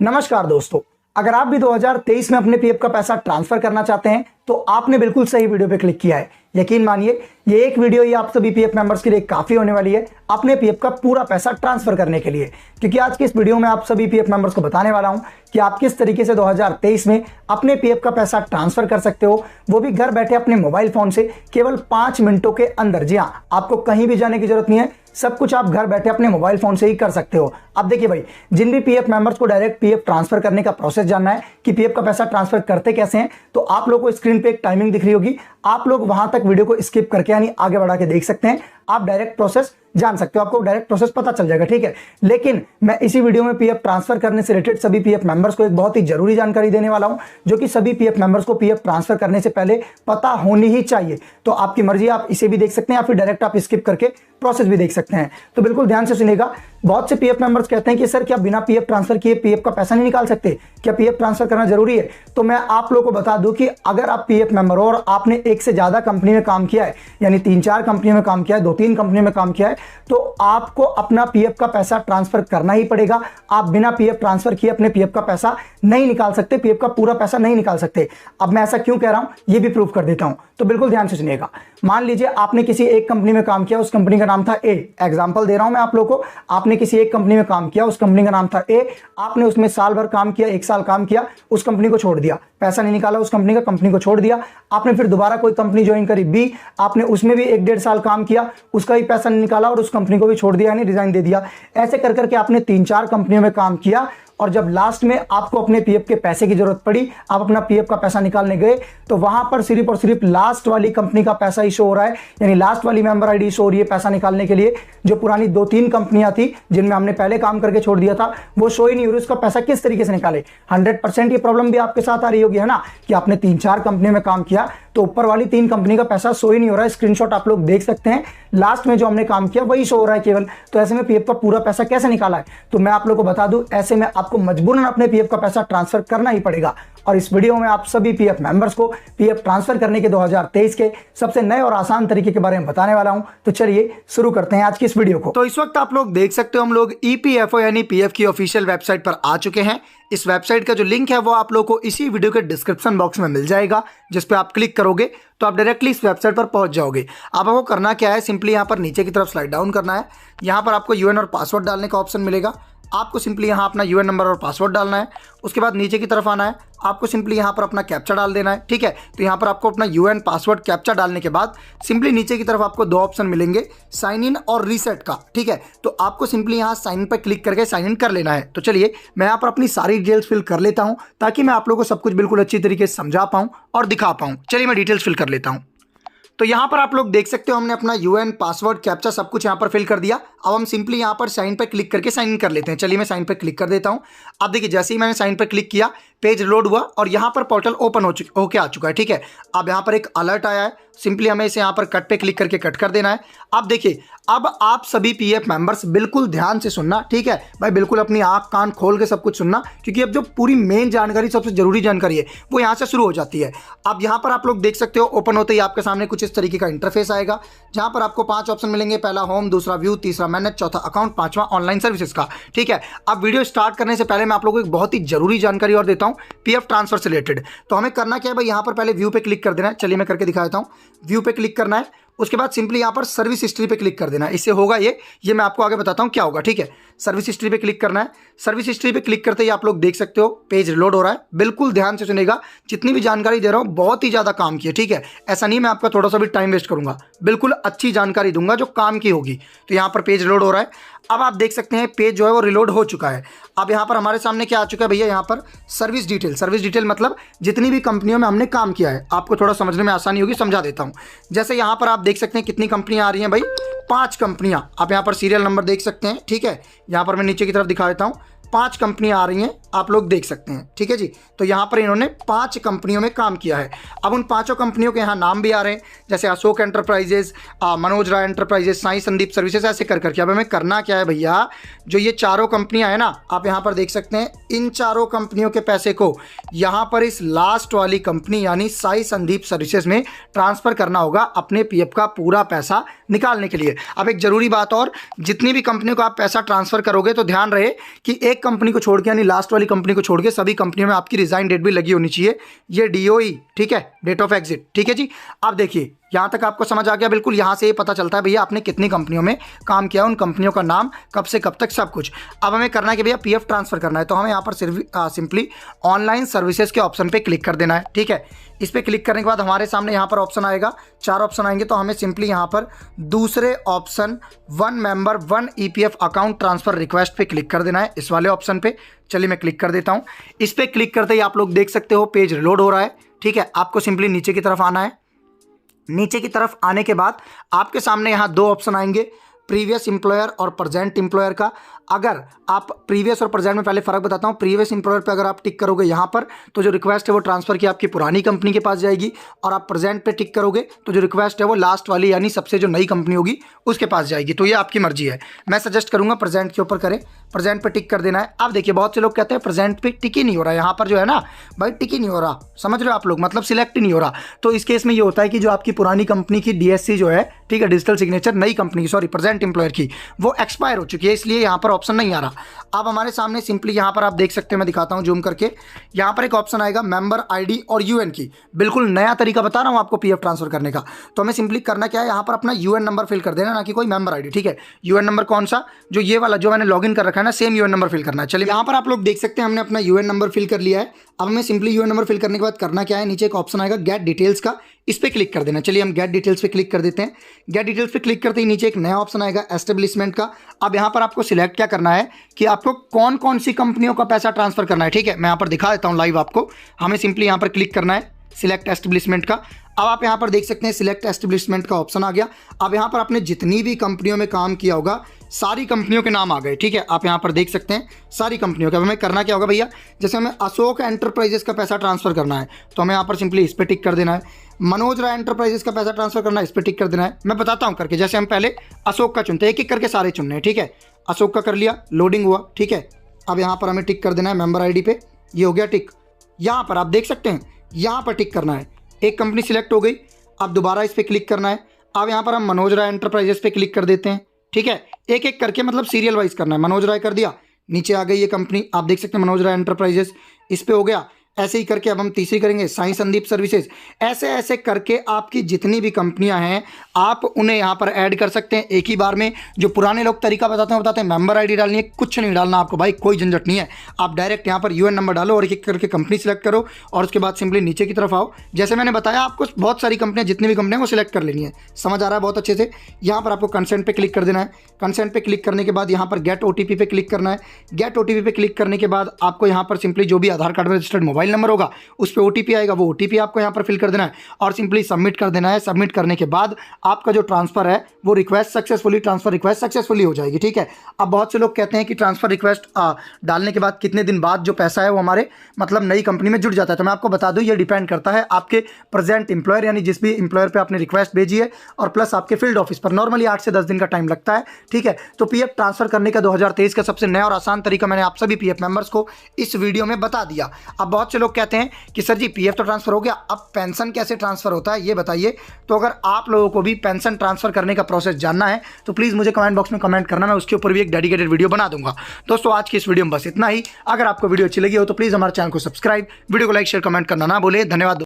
नमस्कार दोस्तों, अगर आप भी 2023 में अपने पीएफ का पैसा ट्रांसफर करना चाहते हैं तो आपने बिल्कुल सही वीडियो पे क्लिक किया है। यकीन मानिए ये एक वीडियो ही आप सभी पीएफ मेंबर्स के लिए काफी होने वाली है अपने पीएफ का पूरा पैसा ट्रांसफर करने के लिए, क्योंकि आज की इस वीडियो में आप सभी पीएफ मेंबर्स को बताने वाला हूं कि आप किस तरीके से 2023 में अपने पीएफ का पैसा ट्रांसफर कर सकते हो, वो भी घर बैठे अपने मोबाइल फोन से केवल 5 मिनटों के अंदर। जी हाँ, आपको कहीं भी जाने की जरूरत नहीं है, सब कुछ आप घर बैठे अपने मोबाइल फोन से ही कर सकते हो। अब देखिए भाई, जिन भी पीएफ मेंबर्स को डायरेक्ट पीएफ ट्रांसफर करने का प्रोसेस जानना है कि पीएफ का पैसा ट्रांसफर करते कैसे हैं, तो आप लोगों को स्क्रीन पे एक टाइमिंग दिख रही होगी, आप लोग वहां तक वीडियो को स्किप करके यानी आगे बढ़ा के देख सकते हैं। आप डायरेक्ट प्रोसेस जान सकते हो, आपको डायरेक्ट प्रोसेस पता चल जाएगा, ठीक है। लेकिन मैं इसी वीडियो में पीएफ ट्रांसफर करने से रिलेटेड सभी पीएफ मेंबर्स को एक बहुत ही जरूरी जानकारी देने वाला हूं, जो कि सभी पीएफ मेंबर्स को पीएफ ट्रांसफर करने से पहले पता होनी ही चाहिए। तो आपकी मर्जी, आप इसे भी देख सकते हैं या फिर डायरेक्ट आप स्किप करके प्रोसेस भी देख सकते हैं। तो बिल्कुल ध्यान से सुनिएगा। बहुत से पीएफ मेंबर्स कहते हैं कि सर क्या बिना पीएफ ट्रांसफर किए पीएफ का पैसा नहीं निकाल सकते, क्या पीएफ ट्रांसफर करना जरूरी है? तो मैं आप लोगों को बता दूं कि अगर आप पीएफ मेंबर हो और आपने एक से ज्यादा कंपनी में काम किया है, यानी 3-4 कंपनी में काम किया है, 2-3 कंपनी में काम किया है, तो आपको अपना पीएफ का पैसा ट्रांसफर करना ही पड़ेगा। आप बिना पीएफ ट्रांसफर किए अपने पीएफ का पैसा नहीं निकाल सकते, पीएफ का पूरा पैसा नहीं निकाल सकते। अब मैं ऐसा क्यों कह रहा हूं ये भी प्रूफ कर देता हूं, तो बिल्कुल ध्यान से सुनिएगा। मान लीजिए आपने किसी एक कंपनी में काम किया, उस कंपनी का नाम था ए, एग्जांपल दे रहा हूं मैं आप लोगों को। आपने किसी एक कंपनी में काम किया, उस कंपनी का नाम था ए, आपने उसमें साल भर काम किया, 1 साल काम किया, उस कंपनी को छोड़ दिया, पैसा नहीं निकाला उस कंपनी का, कंपनी को छोड़ दिया। आपने फिर दोबारा कोई कंपनी ज्वाइन करी बी, आपने उसमें भी 1-1.5 साल काम किया, उसका भी पैसा नहीं निकाला और उस कंपनी को भी छोड़ दिया, यानी रिजाइन दे दिया। ऐसे कर करके आपने 3-4 कंपनियों में काम किया और जब लास्ट में आपको अपने पीएफ के पैसे की जरूरत पड़ी, आप अपना पीएफ का पैसा निकालने गए, तो वहां पर सिर्फ और सिर्फ लास्ट वाली कंपनी का पैसा ही शो हो रहा है, यानी लास्ट वाली मेंबर आईडी शो हो रही है पैसा निकालने के लिए। जो पुरानी 2-3 कंपनियां थी जिनमें हमने पहले काम करके छोड़ दिया था, वो शो ही नहीं हो रही। उसका पैसा किस तरीके से निकाले? 100% ये प्रॉब्लम भी आपके साथ आ रही होगी, है ना, कि आपने 3-4 कंपनी में काम किया तो ऊपर वाली 3 कंपनी का पैसा शो ही नहीं हो रहा है। स्क्रीनशॉट आप लोग देख सकते हैं, लास्ट में जो हमने काम किया वही शो हो रहा है केवल। तो ऐसे में पीएफ का पूरा पैसा कैसे निकाला है? तो मैं आप लोगों को बता दूं, ऐसे में आपको मजबूरन अपने पीएफ का पैसा ट्रांसफर करना ही पड़ेगा। और इस वीडियो में आप सभी पीएफ मेंबर्स को पीएफ ट्रांसफर करने के 2023 के सबसे नए और आसान तरीके के बारे में बताने वाला हूं। तो चलिए शुरू करते हैं आज की इस वीडियो को। तो इस वक्त आप लोग देख सकते हो हम लोग ईपीएफओ यानी पीएफ की ऑफिशियल वेबसाइट पर आ चुके हैं। इस वेबसाइट का जो लिंक है वो आप लोगों को इसी वीडियो के डिस्क्रिप्शन बॉक्स में मिल जाएगा, जिस पे आप क्लिक करोगे तो आप डायरेक्टली इस वेबसाइट पर पहुंच जाओगे। अब आपको करना क्या है, सिंपली यहाँ पर नीचे की तरफ स्लाइड डाउन करना है। यहाँ पर आपको यूएन और पासवर्ड डालने का ऑप्शन मिलेगा। आपको सिंपली यहाँ अपना यूएन नंबर और पासवर्ड डालना है। उसके बाद नीचे की तरफ आना है, आपको सिंपली यहाँ पर अपना कैप्चा डाल देना है, ठीक है। तो यहाँ पर आपको अपना यूएन पासवर्ड कैप्चा डालने के बाद सिंपली नीचे की तरफ आपको 2 ऑप्शन मिलेंगे, साइन इन और रीसेट का, ठीक है। तो आपको सिंपली यहाँ साइन इन पर क्लिक करके साइन इन कर लेना है। तो चलिए मैं यहाँ पर अपनी सारी डिटेल्स फिल कर लेता हूँ, ताकि मैं आप लोगों को सब कुछ बिल्कुल अच्छी तरीके से समझा पाऊँ और दिखा पाऊँ। चलिए मैं डिटेल्स फिल कर लेता हूँ। तो यहाँ पर आप लोग देख सकते हो हमने अपना यूएन पासवर्ड कैप्चा सब कुछ यहाँ पर फिल कर दिया। अब हम सिंपली यहाँ पर साइन पर क्लिक करके साइन इन कर लेते हैं। चलिए मैं साइन पर क्लिक कर देता हूँ। अब देखिए जैसे ही मैंने साइन पर क्लिक किया, पेज लोड हुआ और यहाँ पर पोर्टल ओपन होके आ चुका है, ठीक है। अब यहाँ पर एक अलर्ट आया है, सिंपली हमें इसे यहाँ पर कट पे क्लिक करके कट कर देना है। अब देखिए, अब आप सभी पीएफ मेंबर्स बिल्कुल ध्यान से सुनना, ठीक है भाई, बिल्कुल अपनी आंख कान खोल के सब कुछ सुनना, क्योंकि अब जो पूरी मेन जानकारी, सबसे जरूरी जानकारी है, वो यहाँ से शुरू हो जाती है। अब यहाँ पर आप लोग देख सकते हो, ओपन होते ही आपके सामने कुछ इस तरीके का इंटरफेस आएगा, जहाँ पर आपको 5 ऑप्शन मिलेंगे। पहला होम, दूसरा व्यू, तीसरा मैनेज, चौथा अकाउंट, 5वां ऑनलाइन सर्विसेज का, ठीक है। अब वीडियो स्टार्ट करने से पहले मैं आप लोगों को एक बहुत ही जरूरी जानकारी और देता हूँ पीएफ ट्रांसफर से रिलेटेड। तो हमें करना क्या है भाई, यहाँ पर पहले व्यू पे क्लिक कर देना है। चलिए मैं करके दिखा देता हूँ। व्यू पे क्लिक करना है, उसके बाद सिंपली यहाँ पर सर्विस हिस्ट्री पे क्लिक कर देना है। इससे होगा ये मैं आपको आगे बताता हूँ क्या होगा, ठीक है। सर्विस हिस्ट्री पे क्लिक करना है। सर्विस हिस्ट्री पे क्लिक करते ही आप लोग देख सकते हो पेज रिलोड हो रहा है। बिल्कुल ध्यान से सुनेगा, जितनी भी जानकारी दे रहा हूँ बहुत ही ज़्यादा काम की है, ठीक है। ऐसा नहीं मैं आपका थोड़ा सा भी टाइम वेस्ट करूँगा, बिल्कुल अच्छी जानकारी दूंगा जो काम की होगी। तो यहाँ पर पेज रिलोड हो रहा है। अब आप देख सकते हैं पेज जो है वो रिलोड हो चुका है। अब यहाँ पर हमारे सामने क्या आ चुका है भैया, यहाँ पर सर्विस डिटेल मतलब जितनी भी कंपनियों में हमने काम किया है। आपको थोड़ा समझने में आसानी होगी, समझा देता हूँ। जैसे यहाँ पर आप देख सकते हैं कितनी कंपनियां आ रही हैं भाई, 5 कंपनियां। आप यहाँ पर सीरियल नंबर देख सकते हैं, ठीक है। यहाँ पर मैं नीचे की तरफ दिखा देता हूँ, 5 कंपनियां आ रही हैं, आप लोग देख सकते हैं, ठीक है जी। तो यहाँ पर इन्होंने 5 कंपनियों में काम किया है। अब उन 5 कंपनियों के यहाँ नाम भी आ रहे हैं, जैसे अशोक एंटरप्राइजेस, मनोज राय एंटरप्राइजेस, साई संदीप सर्विसेज, ऐसे कर करके। अब हमें करना क्या है भैया, जो ये 4 कंपनियां हैं ना, आप यहाँ पर देख सकते हैं, इन 4 कंपनियों के पैसे को यहाँ पर इस लास्ट वाली कंपनी यानी साई संदीप सर्विसेज में ट्रांसफर करना होगा अपने पीएफ का पूरा पैसा निकालने के लिए। अब एक जरूरी बात और, जितनी भी कंपनियों को आप पैसा ट्रांसफर करोगे तो ध्यान रहे कि एक एक कंपनी को छोड़ के यानी लास्ट वाली कंपनी को छोड़ के सभी कंपनियों में आपकी रिजाइन डेट भी लगी होनी चाहिए, ये DOE, ठीक है, डेट ऑफ एग्जिट, ठीक है जी। अब देखिए यहाँ तक आपको समझ आ गया बिल्कुल। यहाँ से ये पता चलता है भैया आपने कितनी कंपनियों में काम किया, उन कंपनियों का नाम, कब से कब तक, सब कुछ। अब हमें करना है कि भैया PF ट्रांसफर करना है, तो हमें यहाँ पर सिंपली ऑनलाइन सर्विसेज के ऑप्शन पे क्लिक कर देना है, ठीक है। इस पर क्लिक करने के बाद हमारे सामने यहाँ पर ऑप्शन आएगा, 4 ऑप्शन आएंगे, तो हमें सिंपली यहाँ पर दूसरे option 1 member 1 EPF account transfer request पे क्लिक कर देना है, इस वाले ऑप्शन पे। चलिए मैं क्लिक कर देता हूँ। इस पर क्लिक करते ही आप लोग देख सकते हो पेज रिलोड हो रहा है, ठीक है। आपको सिंपली नीचे की तरफ आना है। नीचे की तरफ आने के बाद आपके सामने यहाँ 2 ऑप्शन आएंगे, प्रीवियस एम्प्लॉयर और प्रेजेंट एम्प्लॉयर का। अगर आप प्रीवियस और प्रेजेंट में पहले फ़र्क बताता हूँ। प्रीवियस एम्प्लॉयर पे अगर आप टिक करोगे यहाँ पर तो जो रिक्वेस्ट है वो ट्रांसफ़र की आपकी पुरानी कंपनी के पास जाएगी, और आप प्रेजेंट पे टिक करोगे तो जो रिक्वेस्ट है वो लास्ट वाली यानी सबसे जो नई कंपनी होगी उसके पास जाएगी। तो ये आपकी मर्जी है, मैं सजेस्ट करूँगा प्रेजेंट के ऊपर करें, प्रेजेंट पे टिक कर देना है। अब देखिए बहुत से लोग कहते हैं प्रेजेंट पे टिक ही नहीं हो रहा, यहाँ पर जो है ना भाई टिक ही नहीं हो रहा, समझ रहे हो आप लोग, मतलब सिलेक्ट ही नहीं हो रहा। तो इस केस में ये होता है कि जो आपकी पुरानी कंपनी की DSC जो है, ठीक है, डिजिटल सिग्नेचर, नई कंपनी की, सॉरी प्रेजेंट एम्प्लॉयर की, वो एक्सपायर हो चुकी है, इसलिए यहाँ पर ऑप्शन नहीं आ रहा। अब हमारे सामने सिंपली यहाँ पर आप देख सकते हैं, मैं दिखाता हूँ जूम करके, यहाँ पर एक ऑप्शन आएगा मेंबर ID और UN की। बिल्कुल नया तरीका बता रहा हूँ आपको PF ट्रांसफर करने का। तो हमें सिंपली करना क्या है, यहाँ पर अपना UN नंबर फिल कर देना, ना कि कोई मेंबर ID, ठीक है। UN नंबर कौन सा, जो ये वाला जो मैंने लॉगिन कर रखा है ना, सेम UN नंबर फिल करना है। चलिए यहाँ पर आप लोग देख सकते हैं हमने अपना UN नंबर फिल कर लिया है। अब हमें सिंपली UN नंबर फिल करने के बाद करना क्या है, नीचे एक ऑप्शन आएगा गेट डिटेल्स का, इस पे क्लिक कर देना। चलिए हम गेट डिटेल्स पे क्लिक कर देते हैं। गेट डिटेल्स पे क्लिक करते ही नीचे एक नया ऑप्शन आएगा एस्टेब्लिशमेंट का। अब यहाँ पर आपको सिलेक्ट क्या करना है कि आपको कौन कौन सी कंपनियों का पैसा ट्रांसफर करना है, ठीक है। मैं यहाँ पर दिखा देता हूँ लाइव आपको। हमें सिंपली यहाँ पर क्लिक करना है सिलेक्ट एस्टेब्लिशमेंट का। अब आप यहाँ पर देख सकते हैं सिलेक्ट एस्टेब्लिशमेंट का ऑप्शन आ गया। अब यहाँ पर आपने जितनी भी कंपनियों में काम किया होगा सारी कंपनियों के नाम आ गए, ठीक है। आप यहाँ पर देख सकते हैं सारी कंपनियों का। हमें करना क्या होगा भैया, जैसे हमें अशोक एंटरप्राइजेस का पैसा ट्रांसफर करना है तो हमें यहाँ पर सिंपली इस पर टिक कर देना है। मनोज राय एंटरप्राइजेस का पैसा ट्रांसफर करना है, इस पर टिक कर देना है। मैं बताता हूँ करके, जैसे हम पहले अशोक का चुनते हैं, एक एक करके सारे चुनने हैं, ठीक है। अशोक का कर लिया, लोडिंग हुआ, ठीक है। अब यहाँ पर हमें टिक कर देना है मेंबर ID पे, ये हो गया टिक। यहाँ पर आप देख सकते हैं यहाँ पर टिक करना है, एक कंपनी सिलेक्ट हो गई। अब दोबारा इस पर क्लिक करना है। अब यहाँ पर हम मनोज राय एंटरप्राइजेस पे क्लिक कर देते हैं, ठीक है। एक एक करके मतलब सीरियल वाइज करना है। मनोज राय कर दिया, नीचे आ गई ये कंपनी, आप देख सकते हैं मनोज राय एंटरप्राइजेस, इस पे हो गया। ऐसे ही करके अब हम तीसरी करेंगे साई संदीप सर्विसेज। ऐसे ऐसे करके आपकी जितनी भी कंपनियां हैं आप उन्हें यहाँ पर ऐड कर सकते हैं एक ही बार में। जो पुराने लोग तरीका बताते हैं मेंबर ID डालनी है, कुछ नहीं डालना आपको भाई, कोई झंझट नहीं है। आप डायरेक्ट यहाँ पर UN नंबर डालो और एक एक करके कंपनी सिलेक्ट करो और उसके बाद सिंपली नीचे की तरफ आओ। जैसे मैंने बताया आपको बहुत सारी कंपनियां, जितनी भी कंपनियां वो सिलेक्ट कर लेनी है, समझ आ रहा है बहुत अच्छे से। यहाँ पर आपको कंसेंट पे क्लिक कर देना है। कंसेंट पे क्लिक करने के बाद यहाँ पर गेट OTP पे क्लिक करना है। गेट OTP पे क्लिक करने के बाद आपको यहाँ पर सिंपली जो भी आधार कार्ड में रजिस्टर्ड मोबाइल नंबर होगा उस पर OTP आएगा, वो OTP आपको यहाँ पर फिल कर देना है और सिंपली सबमिट कर देना है। सबमिट करने के बाद आपका जो ट्रांसफर है वो request successfully, transfer request successfully हो जाएगी, ठीक है। अब बहुत से लोग कहते हैं कि ट्रांसफर रिक्वेस्ट डालने के बाद कितने दिन बाद जो पैसा है वो हमारे मतलब नई कंपनी में जुड़ जाता है। तो मैं आपको बता दूं ये डिपेंड करता है आपके प्रेजेंट एम्प्लॉयर यानी जिस भी एम्प्लॉयर पे आपने रिक्वेस्ट भेजी है और प्लस आपके फील्ड ऑफिस पर। नॉर्मली 8 से 10 दिन का टाइम लगता है, ठीक है। तो PF ट्रांसफर करने का 2023 का सबसे नया और आसान तरीका मैंने आप सभी PF मेंबर्स को इस वीडियो में बता दिया। अब बहुत से लोग कहते हैं कि सर जी PF तो ट्रांसफर हो गया, अब पेंशन कैसे ट्रांसफर होता है ये बताइए। तो अगर आप लोगों को भी पेंशन ट्रांसफर करने का प्रोसेस जानना है तो प्लीज़ मुझे कमेंट बॉक्स में कमेंट करना, मैं उसके ऊपर भी एक डेडिकेटेड वीडियो बना दूंगा। दोस्तों आज की इस वीडियो में बस इतना ही। अगर आपको वीडियो अच्छी लगी हो तो प्लीज़ हमारे चैनल को सब्सक्राइब, वीडियो को लाइक शेयर कमेंट करना ना भूलें। धन्यवाद।